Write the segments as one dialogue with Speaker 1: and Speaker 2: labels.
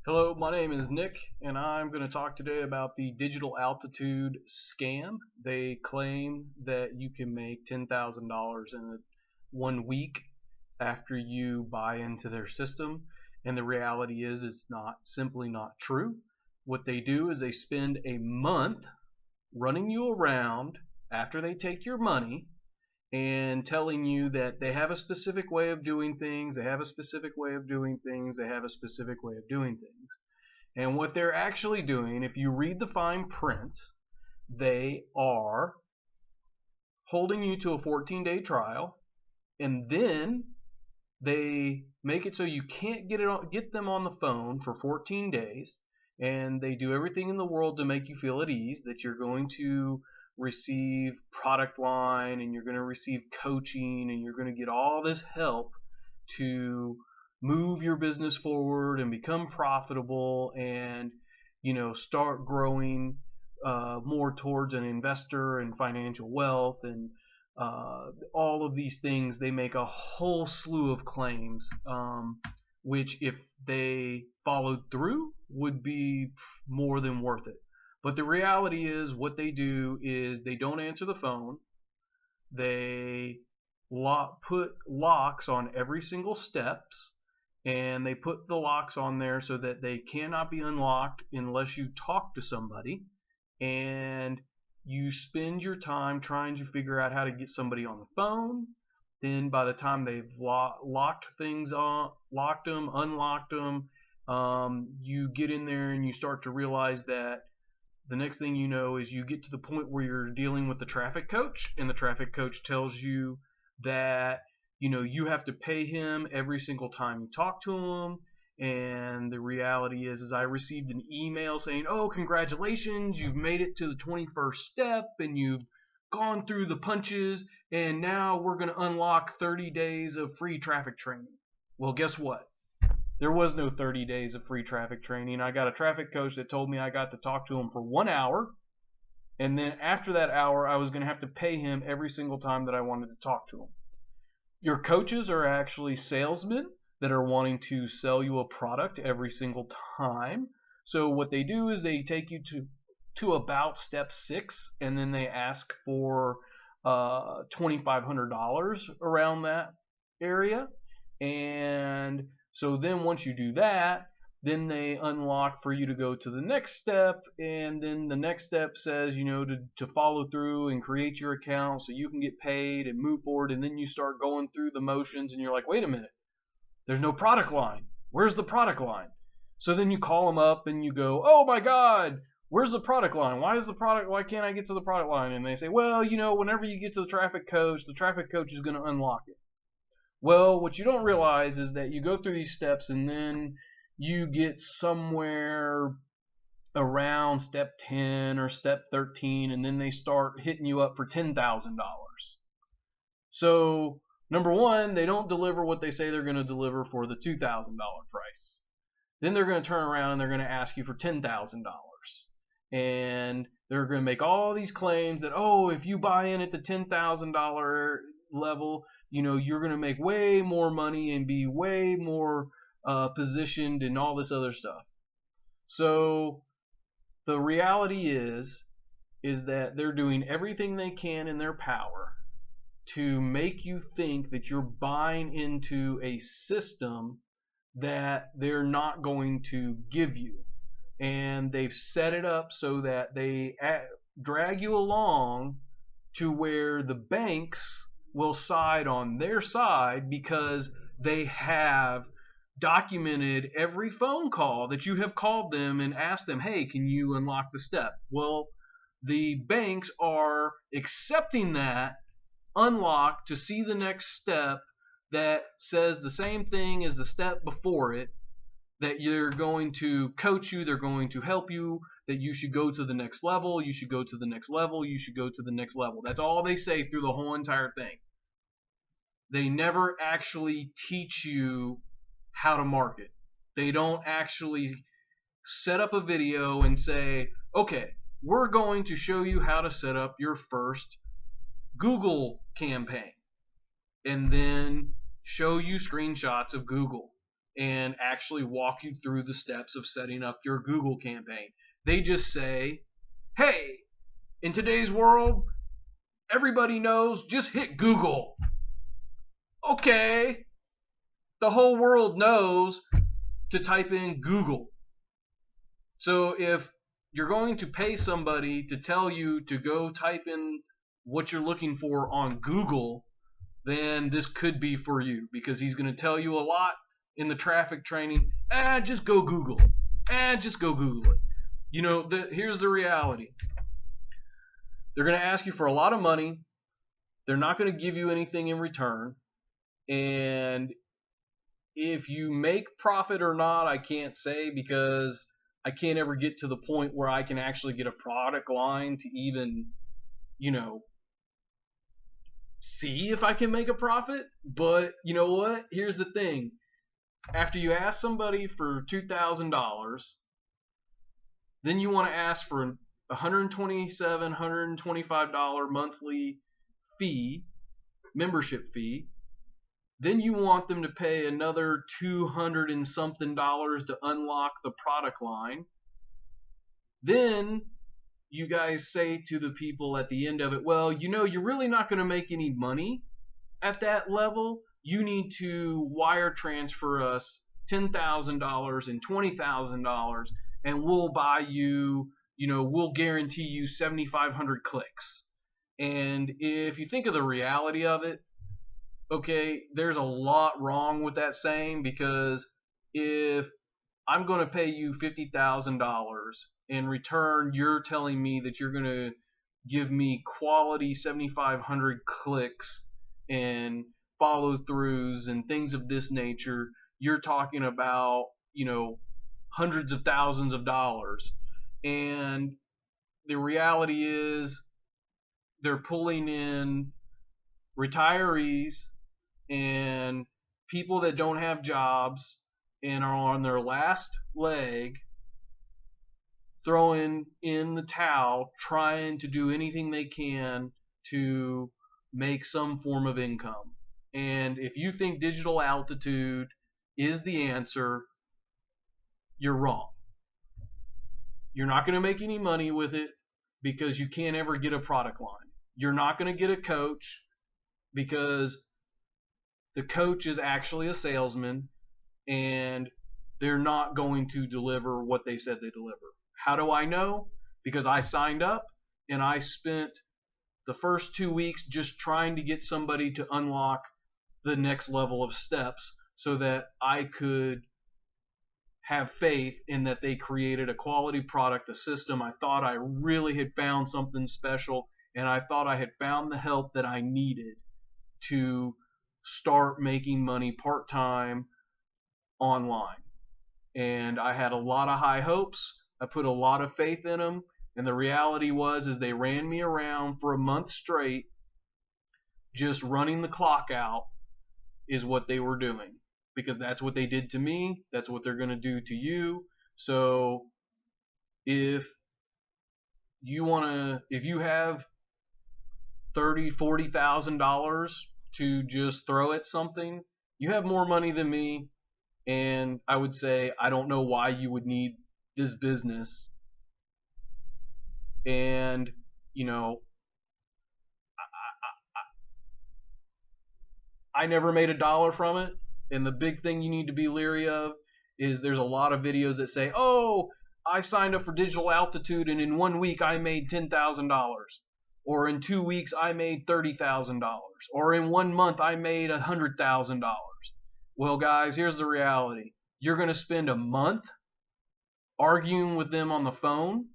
Speaker 1: Hello, my name is Nick, and I'm going to talk today about the Digital Altitude scam. They claim that you can make $10,000 in 1 week after you buy into their system, and the reality is it's simply not true. What they do is they spend a month running you around after they take your money and telling you that they have a specific way of doing things, they have a specific way of doing things, they have a specific way of doing things. And what they're actually doing, if you read the fine print, they are holding you to a 14-day trial, and then they make it so you can't get them on the phone for 14 days, and they do everything in the world to make you feel at ease that you're going to receive product line and you're going to receive coaching and you're going to get all this help to move your business forward and become profitable and start growing more towards an investor and financial wealth and all of these things. They make a whole slew of claims, which if they followed through would be more than worth it. But the reality is what they do is they don't answer the phone. They put locks on every single steps, and they put the locks on there so that they cannot be unlocked unless you talk to somebody, and you spend your time trying to figure out how to get somebody on the phone. Then by the time they've locked things on, locked them, unlocked them, you get in there and you start to realize that the next thing you know is you get to the point where you're dealing with the traffic coach, and the traffic coach tells you that you have to pay him every single time you talk to him. And the reality is I received an email saying, "Oh, congratulations, you've made it to the 21st step and you've gone through the punches, and now we're going to unlock 30 days of free traffic training." Well, guess what? There was no 30 days of free traffic training. I got a traffic coach that told me I got to talk to him for 1 hour, and then after that hour I was going to have to pay him every single time that I wanted to talk to him. Your coaches are actually salesmen that are wanting to sell you a product every single time. So what they do is they take you to about step 6, and then they ask for $2,500 around that area. And so then once you do that, then they unlock for you to go to the next step, and then the next step says, to follow through and create your account so you can get paid and move forward. And then you start going through the motions, and you're like, wait a minute, there's no product line. Where's the product line? So then you call them up and you go, oh my God, where's the product line? Why can't I get to the product line? And they say, well, whenever you get to the traffic coach is going to unlock it. Well, what you don't realize is that you go through these steps, and then you get somewhere around step 10 or step 13, and then they start hitting you up for $10,000. So, number one, they don't deliver what they say they're going to deliver for the $2,000 price. Then they're going to turn around and they're going to ask you for $10,000. And they're going to make all these claims that, oh, if you buy in at the $10,000 level, you're going to make way more money and be way more positioned and all this other stuff. So the reality is that they're doing everything they can in their power to make you think that you're buying into a system that they're not going to give you. And they've set it up so that they drag you along to where the banks will side on their side because they have documented every phone call that you have called them and asked them, hey, can you unlock the step? Well, the banks are accepting that unlock to see the next step that says the same thing as the step before it, that you're going to coach you, they're going to help you, that you should go to the next level, you should go to the next level, you should go to the next level. That's all they say through the whole entire thing. They never actually teach you how to market. They don't actually set up a video and say, okay, we're going to show you how to set up your first Google campaign, and then show you screenshots of Google and actually walk you through the steps of setting up your Google campaign. They just say, hey, in today's world, everybody knows, just hit Google. Okay, the whole world knows to type in Google. So if you're going to pay somebody to tell you to go type in what you're looking for on Google, then this could be for you, because he's going to tell you a lot in the traffic training. Just go Google it. Just go Google it. You know, here's the reality. They're going to ask you for a lot of money. They're not going to give you anything in return. And if you make profit or not, I can't say, because I can't ever get to the point where I can actually get a product line to even, see if I can make a profit. But you know what? Here's the thing. After you ask somebody for $2,000, then you want to ask for a $127, $125 monthly fee, membership fee. Then you want them to pay another $200 and something to unlock the product line. Then you guys say to the people at the end of it, well, you're really not going to make any money at that level. You need to wire transfer us $10,000 and $20,000, and we'll buy you, we'll guarantee you 7,500 clicks. And if you think of the reality of it, okay, there's a lot wrong with that saying, because if I'm going to pay you $50,000, in return you're telling me that you're going to give me quality 7,500 clicks and follow throughs and things of this nature, you're talking about, hundreds of thousands of dollars. And the reality is they're pulling in retirees and people that don't have jobs and are on their last leg, throwing in the towel, trying to do anything they can to make some form of income. And if you think digital altitude is the answer, you're wrong. You're not going to make any money with it, because you can't ever get a product line. You're not going to get a coach, because the coach is actually a salesman, and they're not going to deliver what they said they deliver. How do I know? Because I signed up and I spent the first 2 weeks just trying to get somebody to unlock the next level of steps so that I could have faith in that they created a quality product, a system. I thought I really had found something special, and I thought I had found the help that I needed to start making money part-time online. And I had a lot of high hopes. I put a lot of faith in them, and the reality was they ran me around for a month straight, just running the clock out is what they were doing, because that's what they did to me. That's what they're going to do to you. So if you have $30,000, $40,000 to just throw at something, you have more money than me. And I would say, I don't know why you would need this business. And, I never made $1 from it. And the big thing you need to be leery of is there's a lot of videos that say, oh, I signed up for Digital Altitude and in 1 week I made $10,000. Or in 2 weeks I made $30,000. Or in 1 month I made $100,000. Well, guys, here's the reality. You're going to spend a month arguing with them on the phone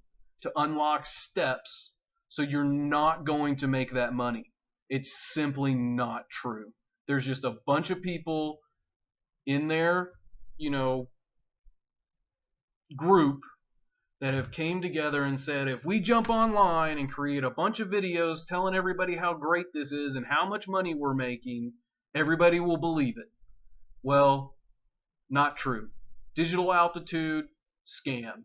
Speaker 1: to unlock steps, so you're not going to make that money. It's simply not true. There's just a bunch of people in their, group that have came together and said, if we jump online and create a bunch of videos telling everybody how great this is and how much money we're making, everybody will believe it. Well, not true. Digital Altitude, scam.